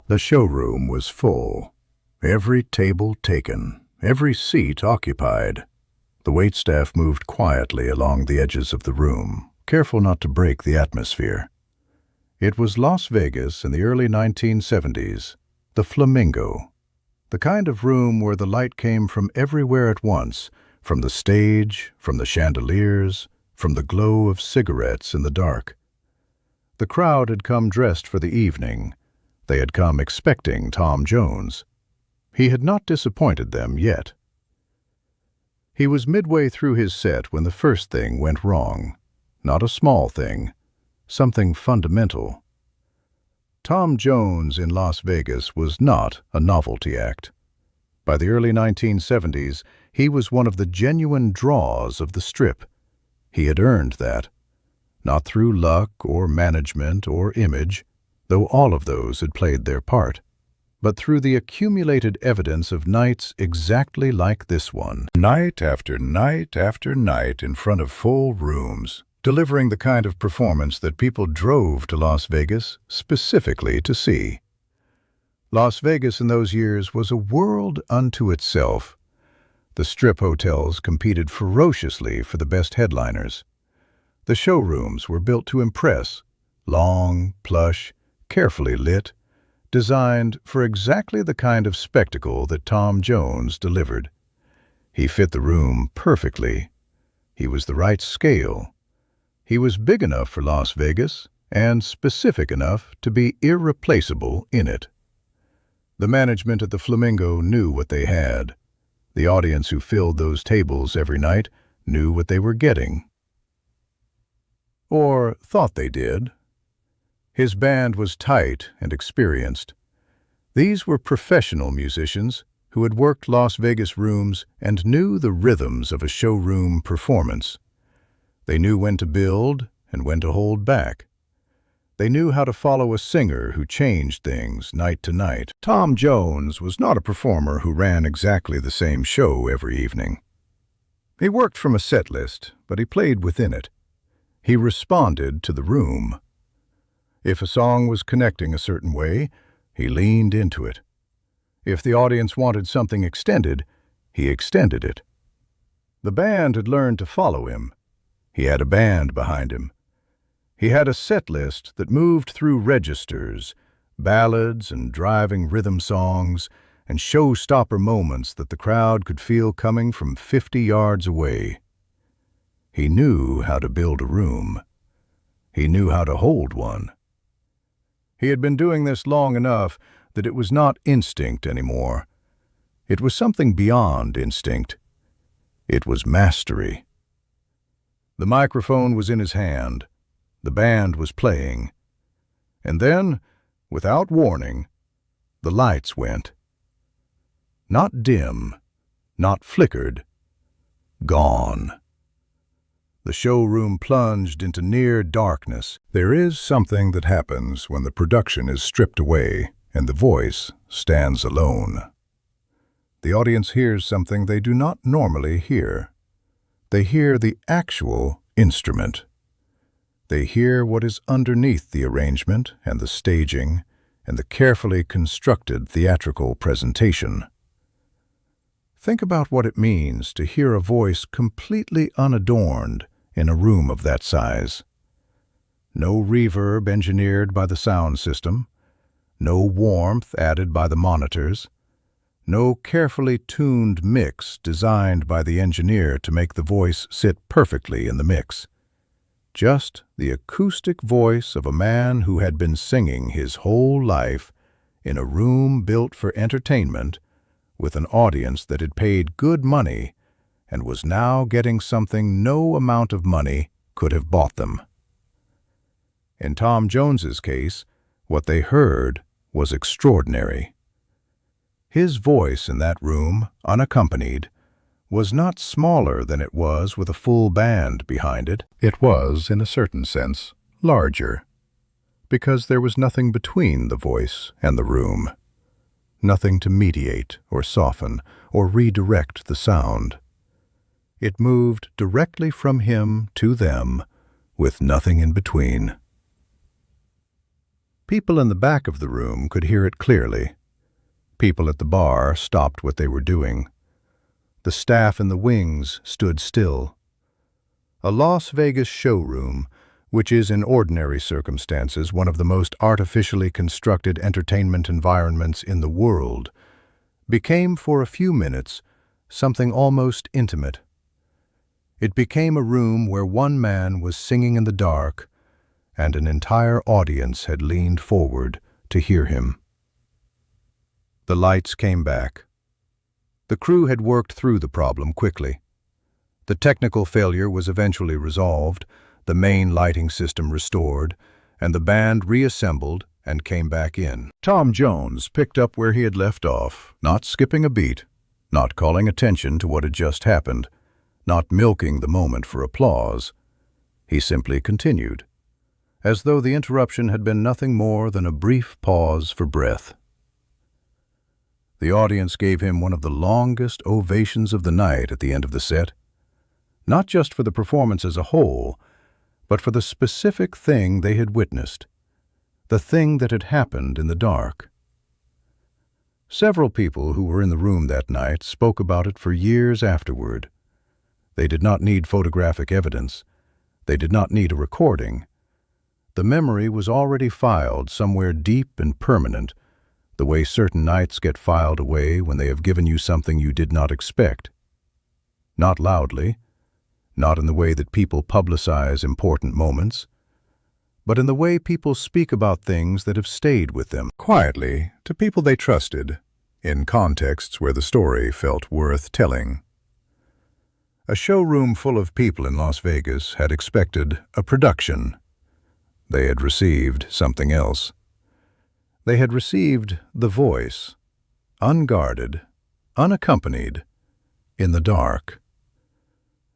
The showroom was full. Every table taken, every seat occupied. The waitstaff moved quietly along the edges of the room, careful not to break the atmosphere. It was Las Vegas in the early 1970s, the Flamingo, the kind of room where the light came from everywhere at once, from the stage, from the chandeliers, from the glow of cigarettes in the dark. The crowd had come dressed for the evening. They had come expecting Tom Jones. He had not disappointed them yet. He was midway through his set when the first thing went wrong. Not a small thing, something fundamental. Tom Jones in Las Vegas was not a novelty act. By the early 1970s, he was one of the genuine draws of the Strip. He had earned that, not through luck or management or image, though all of those had played their part, but through the accumulated evidence of nights exactly like this one. Night after night after night in front of full rooms, delivering the kind of performance that people drove to Las Vegas specifically to see. Las Vegas in those years was a world unto itself. The Strip hotels competed ferociously for the best headliners. The showrooms were built to impress, long, plush, carefully lit, designed for exactly the kind of spectacle that Tom Jones delivered. He fit the room perfectly. He was the right scale. He was big enough for Las Vegas and specific enough to be irreplaceable in it. The management at the Flamingo knew what they had. The audience who filled those tables every night knew what they were getting. Or thought they did. His band was tight and experienced. These were professional musicians who had worked Las Vegas rooms and knew the rhythms of a showroom performance. They knew when to build and when to hold back. They knew how to follow a singer who changed things night to night. Tom Jones was not a performer who ran exactly the same show every evening. He worked from a set list, but he played within it. He responded to the room. If a song was connecting a certain way, he leaned into it. If the audience wanted something extended, he extended it. The band had learned to follow him. He had a band behind him. He had a set list that moved through registers, ballads and driving rhythm songs, and showstopper moments that the crowd could feel coming from 50 yards away. He knew how to build a room. He knew how to hold one. He had been doing this long enough that it was not instinct anymore. It was something beyond instinct. It was mastery. The microphone was in his hand. The band was playing. And then, without warning, the lights went. Not dim, not flickered, gone. The showroom plunged into near darkness. There is something that happens when the production is stripped away and the voice stands alone. The audience hears something they do not normally hear. They hear the actual instrument. They hear what is underneath the arrangement and the staging and the carefully constructed theatrical presentation. Think about what it means to hear a voice completely unadorned in a room of that size. No reverb engineered by the sound system, no warmth added by the monitors, no carefully tuned mix designed by the engineer to make the voice sit perfectly in the mix. Just the acoustic voice of a man who had been singing his whole life in a room built for entertainment with an audience that had paid good money and was now getting something no amount of money could have bought them. In Tom Jones's case, what they heard was extraordinary. His voice in that room, unaccompanied, was not smaller than it was with a full band behind it. It was, in a certain sense, larger, because there was nothing between the voice and the room, nothing to mediate or soften or redirect the sound. It moved directly from him to them, with nothing in between. People in the back of the room could hear it clearly. People at the bar stopped what they were doing. The staff in the wings stood still. A Las Vegas showroom, which is in ordinary circumstances one of the most artificially constructed entertainment environments in the world, became for a few minutes something almost intimate. It became a room where one man was singing in the dark, and an entire audience had leaned forward to hear him. The lights came back. The crew had worked through the problem quickly. The technical failure was eventually resolved, the main lighting system restored, and the band reassembled and came back in. Tom Jones picked up where he had left off, not skipping a beat, not calling attention to what had just happened, not milking the moment for applause. He simply continued, as though the interruption had been nothing more than a brief pause for breath. The audience gave him one of the longest ovations of the night at the end of the set, not just for the performance as a whole, but for the specific thing they had witnessed, the thing that had happened in the dark. Several people who were in the room that night spoke about it for years afterward. They did not need photographic evidence. They did not need a recording. The memory was already filed somewhere deep and permanent, the way certain nights get filed away when they have given you something you did not expect. Not loudly, not in the way that people publicize important moments, but in the way people speak about things that have stayed with them, quietly, to people they trusted, in contexts where the story felt worth telling. A showroom full of people in Las Vegas had expected a production. They had received something else. They had received the voice, unguarded, unaccompanied, in the dark.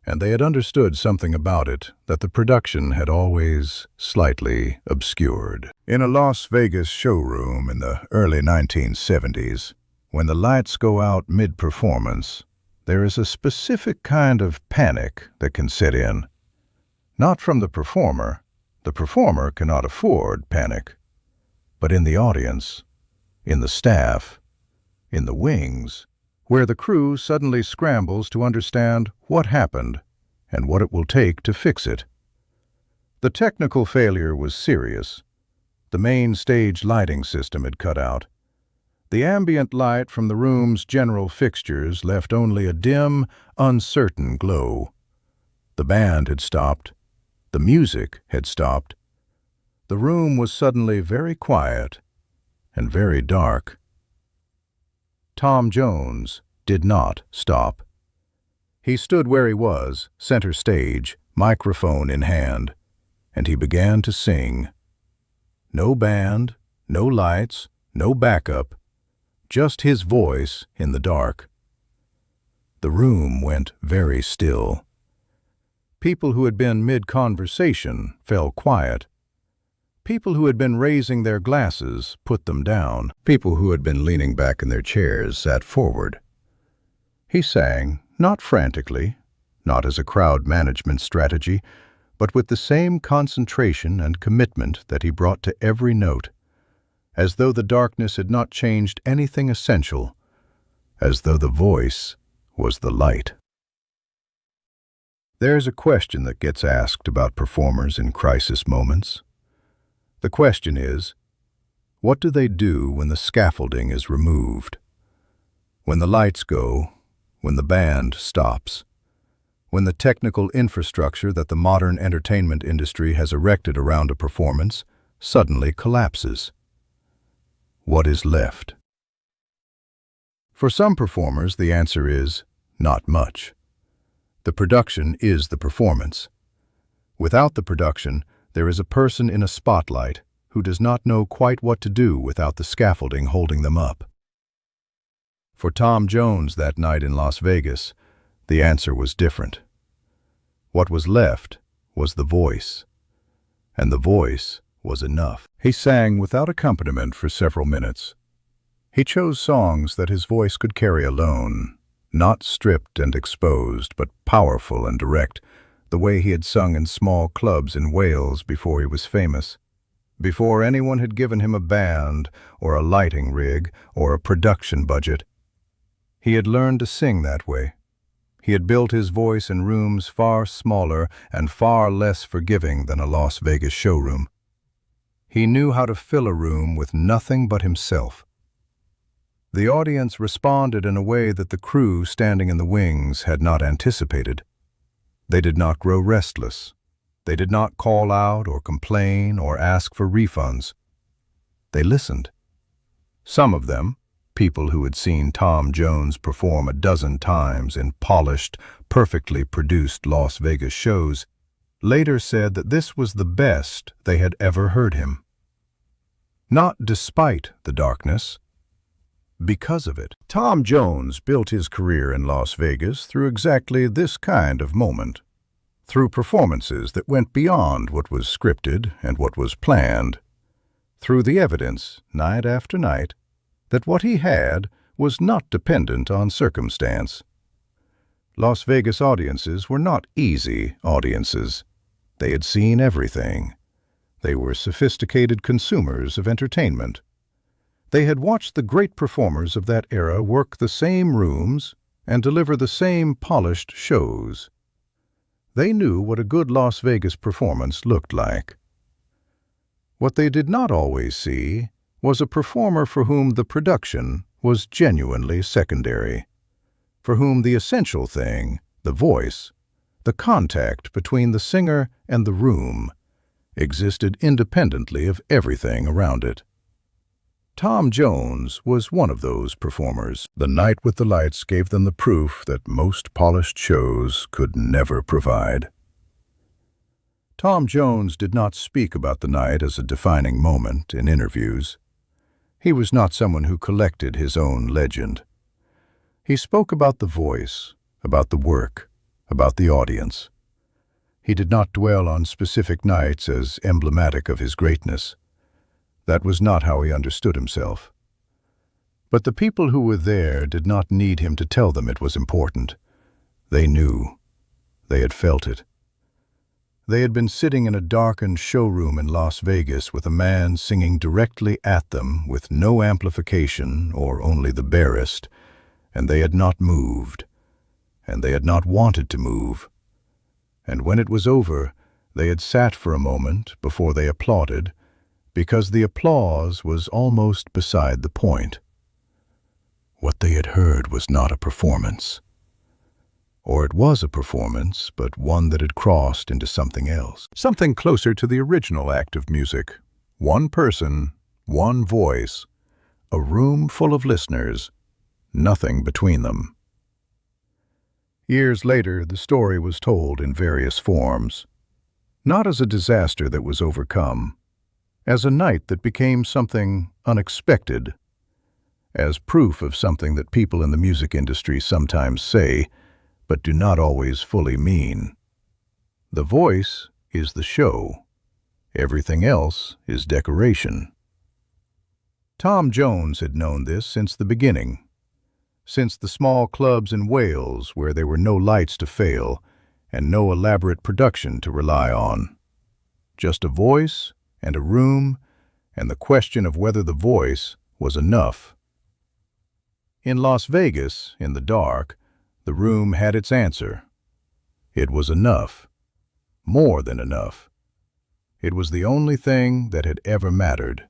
And they had understood something about it that the production had always slightly obscured. In a Las Vegas showroom in the early 1970s, when the lights go out mid-performance, there is a specific kind of panic that can set in. Not from the performer cannot afford panic, but in the audience, in the staff, in the wings, where the crew suddenly scrambles to understand what happened and what it will take to fix it. The technical failure was serious. The main stage lighting system had cut out. The ambient light from the room's general fixtures left only a dim, uncertain glow. The band had stopped. The music had stopped. The room was suddenly very quiet and very dark. Tom Jones did not stop. He stood where he was, center stage, microphone in hand, and he began to sing. No band, no lights, no backup, just his voice in the dark. The room went very still. People who had been mid-conversation fell quiet. People who had been raising their glasses put them down. People who had been leaning back in their chairs sat forward. He sang, not frantically, not as a crowd management strategy, but with the same concentration and commitment that he brought to every note, as though the darkness had not changed anything essential, as though the voice was the light. There's a question that gets asked about performers in crisis moments. The question is, what do they do when the scaffolding is removed? When the lights go, when the band stops, when the technical infrastructure that the modern entertainment industry has erected around a performance suddenly collapses? What is left? For some performers, the answer is not much. The production is the performance. Without the production, there is a person in a spotlight who does not know quite what to do without the scaffolding holding them up. For Tom Jones that night in Las Vegas, the answer was different. What was left was the voice, and the voice was enough. He sang without accompaniment for several minutes. He chose songs that his voice could carry alone, not stripped and exposed, but powerful and direct, the way he had sung in small clubs in Wales before he was famous. before anyone had given him a band or a lighting rig or a production budget. He had learned to sing that way. He had built his voice in rooms far smaller and far less forgiving than a Las Vegas showroom. He knew how to fill a room with nothing but himself. The audience responded in a way that the crew standing in the wings had not anticipated. They did not grow restless. They did not call out or complain or ask for refunds. They listened. Some of them, people who had seen Tom Jones perform a dozen times in polished, perfectly produced Las Vegas shows, later said that this was the best they had ever heard him. Not despite the darkness, because of it. Tom Jones built his career in Las Vegas through exactly this kind of moment, through performances that went beyond what was scripted and what was planned, through the evidence, night after night, that what he had was not dependent on circumstance. Las Vegas audiences were not easy audiences. They had seen everything. They were sophisticated consumers of entertainment. They had watched the great performers of that era work the same rooms and deliver the same polished shows. They knew what a good Las Vegas performance looked like. What they did not always see was a performer for whom the production was genuinely secondary, for whom the essential thing, the voice, the contact between the singer and the room, existed independently of everything around it. Tom Jones was one of those performers. The night with the lights gave them the proof that most polished shows could never provide. Tom Jones did not speak about the night as a defining moment in interviews. He was not someone who collected his own legend. He spoke about the voice, about the work, about the audience. He did not dwell on specific nights as emblematic of his greatness. That was not how he understood himself. But the people who were there did not need him to tell them it was important. They knew. They had felt it. They had been sitting in a darkened showroom in Las Vegas with a man singing directly at them with no amplification or only the barest, and they had not moved, and they had not wanted to move. And when it was over, they had sat for a moment before they applauded, because the applause was almost beside the point. What they had heard was not a performance. Or it was a performance, but one that had crossed into something else. Something closer to the original act of music. One person, one voice, a room full of listeners, nothing between them. Years later, the story was told in various forms. Not as a disaster that was overcome, as a night that became something unexpected, as proof of something that people in the music industry sometimes say, but do not always fully mean. The voice is the show. Everything else is decoration. Tom Jones had known this since the beginning, since the small clubs in Wales where there were no lights to fail and no elaborate production to rely on. Just a voice and a room, and the question of whether the voice was enough. In Las Vegas, in the dark, the room had its answer. It was enough. More than enough. It was the only thing that had ever mattered.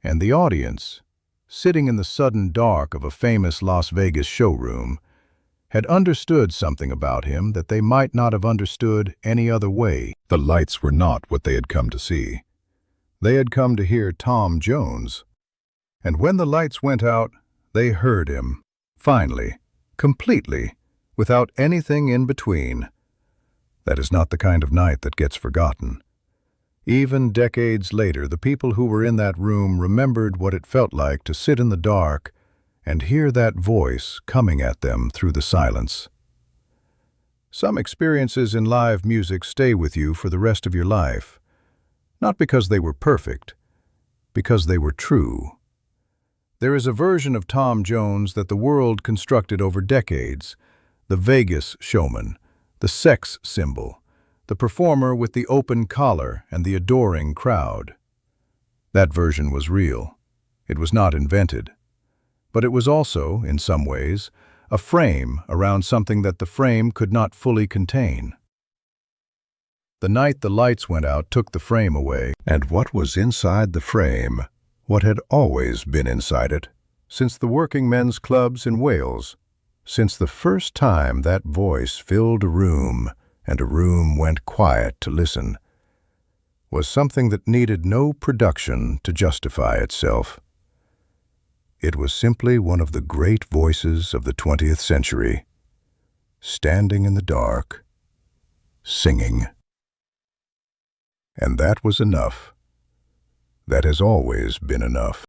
And the audience, sitting in the sudden dark of a famous Las Vegas showroom, had understood something about him that they might not have understood any other way. The lights were not what they had come to see. They had come to hear Tom Jones. And when the lights went out, they heard him, finally, completely, without anything in between. That is not the kind of night that gets forgotten. Even decades later, the people who were in that room remembered what it felt like to sit in the dark and hear that voice coming at them through the silence. Some experiences in live music stay with you for the rest of your life, not because they were perfect, because they were true. There is a version of Tom Jones that the world constructed over decades, the Vegas showman, the sex symbol, the performer with the open collar and the adoring crowd. That version was real. It was not invented. But it was also, in some ways, a frame around something that the frame could not fully contain. The night the lights went out took the frame away, and what was inside the frame, what had always been inside it, since the working men's clubs in Wales, since the first time that voice filled a room and a room went quiet to listen, was something that needed no production to justify itself. It was simply one of the great voices of the 20th century, standing in the dark, singing. And that was enough. That has always been enough.